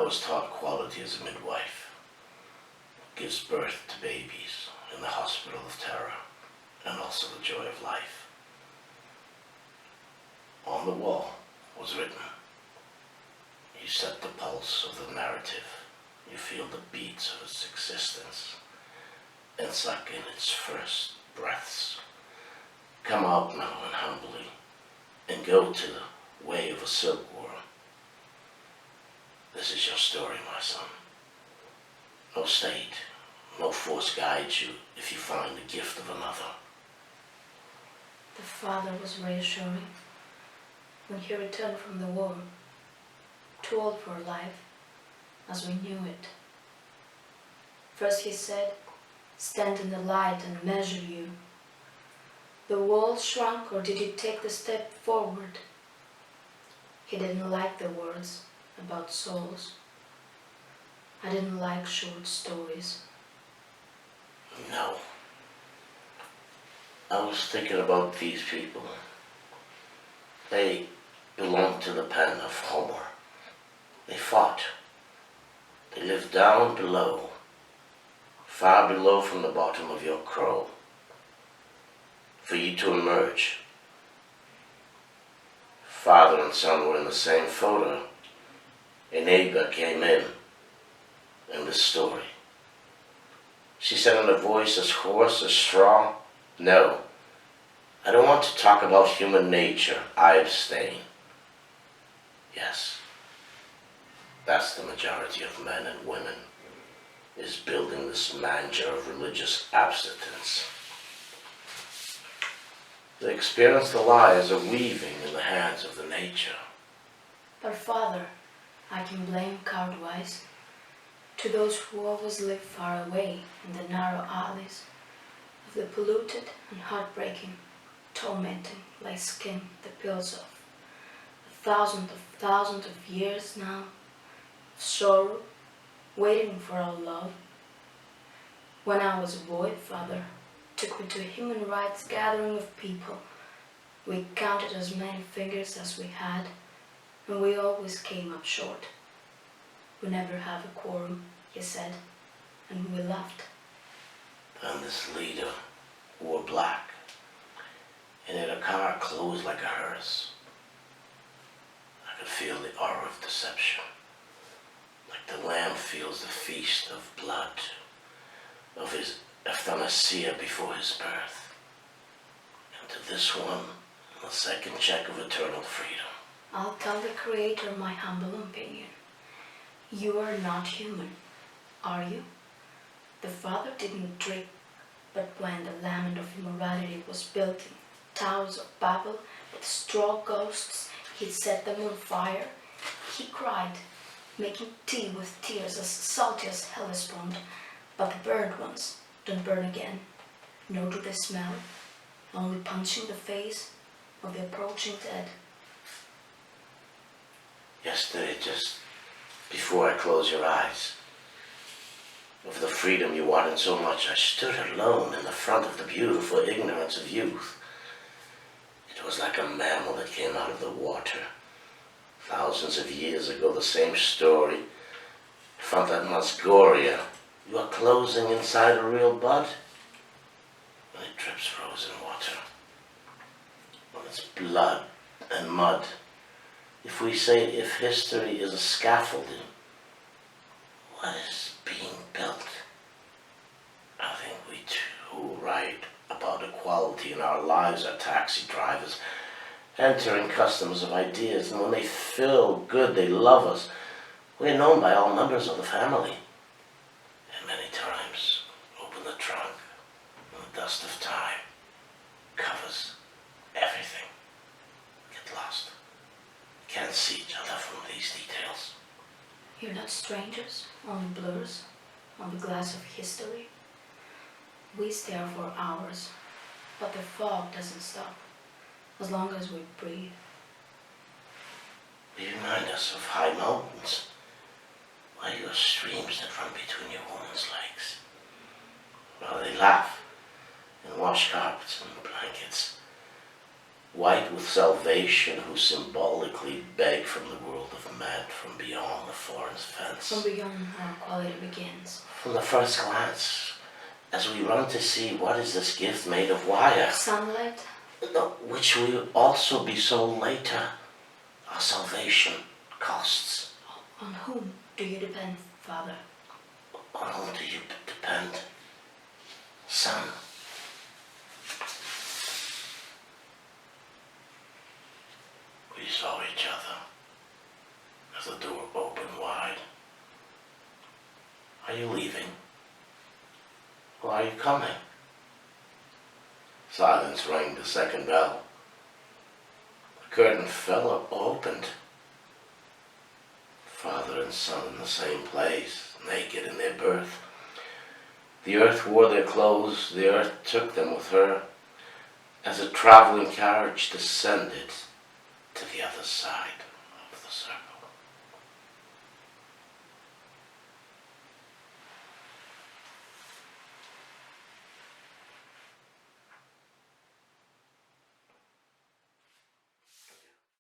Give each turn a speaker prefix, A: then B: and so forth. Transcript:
A: I was taught quality as a midwife. Gives birth to babies in the hospital of terror, and also the joy of life. On the wall was written, you set the pulse of the narrative, you feel the beats of its existence, and suck in its first breaths. Come out now and humbly, and go to the way of a silkworm. This is your story, my son. No state, no force guides you if you find the gift of another.
B: The father was reassuring when he returned from the war, too old for life as we knew it. First he said, stand in the light and measure you. The wall shrunk, or did you take the step forward? He didn't like the words about souls. I didn't like short stories.
A: No. I was thinking about these people. They belonged to the pen of Homer. They fought. They lived down below, far below from the bottom of your crow, for you to emerge. Father and son were in the same photo. A neighbor came in this story. She said in a voice as hoarse as straw, no, I don't want to talk about human nature. I abstain. Yes, that's the majority of men and women, is building this manger of religious abstinence. They experience the lie as a weaving in the hands of the nature.
B: But Father, I can blame coward-wise to those who always live far away in the narrow alleys of the polluted and heartbreaking, tormenting like skin the pills of thousands of years now of sorrow, waiting for our love. When I was a boy, Father took me to a human rights gathering of people. We counted as many fingers as we had, and we always came up short. We never have a quorum, he said, and we left.
A: And this leader wore black, and in a car closed like a hearse. I could feel the aura of deception, like the lamb feels the feast of blood, of his euthanasia before his birth. And to this one, the second check of eternal freedom.
B: I'll tell the Creator my humble opinion. You are not human, are you? The Father didn't drink, but when the lament of immorality was built in towers of Babel with straw ghosts, he'd set them on fire. He cried, making tea with tears as salty as Hellespont, but the burned ones don't burn again, nor do they smell, only punching the face of the approaching dead.
A: Yesterday, just before I closed your eyes, of the freedom you wanted so much, I stood alone in the front of the beautiful ignorance of youth. It was like a mammal that came out of the water. Thousands of years ago, the same story. Fanta Masgoria, you are closing inside a real bud when it drips frozen water, when it's blood and mud. If we say if history is a scaffolding, what is being built? I think we too write about equality in our lives as taxi drivers, entering customs of ideas, and when they feel good, they love us. We're known by all members of the family. And many times, open the trunk, and the dust of time covers everything. Get lost. Can't see each other from these details.
B: You're not strangers, only blurs on the glass of history. We stare for hours, but the fog doesn't stop, as long as we breathe.
A: They remind us of high mountains, while your streams that run between your woman's legs. While they laugh and wash carpets and blankets, white with salvation, who symbolically beg from the world of men, from beyond the forest fence.
B: From beyond our quality begins.
A: From the first glance, as we run to see what is this gift made of wire,
B: Sunlight,
A: which will also be sold later. Our salvation costs.
B: on whom do you depend, Father?
A: On whom do you depend, son? We saw each other as the door opened wide. Are you leaving? Or are you coming? Silence rang the second bell. The curtain fell or opened. Father and son in the same place, naked in their birth. The earth wore their clothes, the earth took them with her, as a traveling carriage descended to the other side of the circle.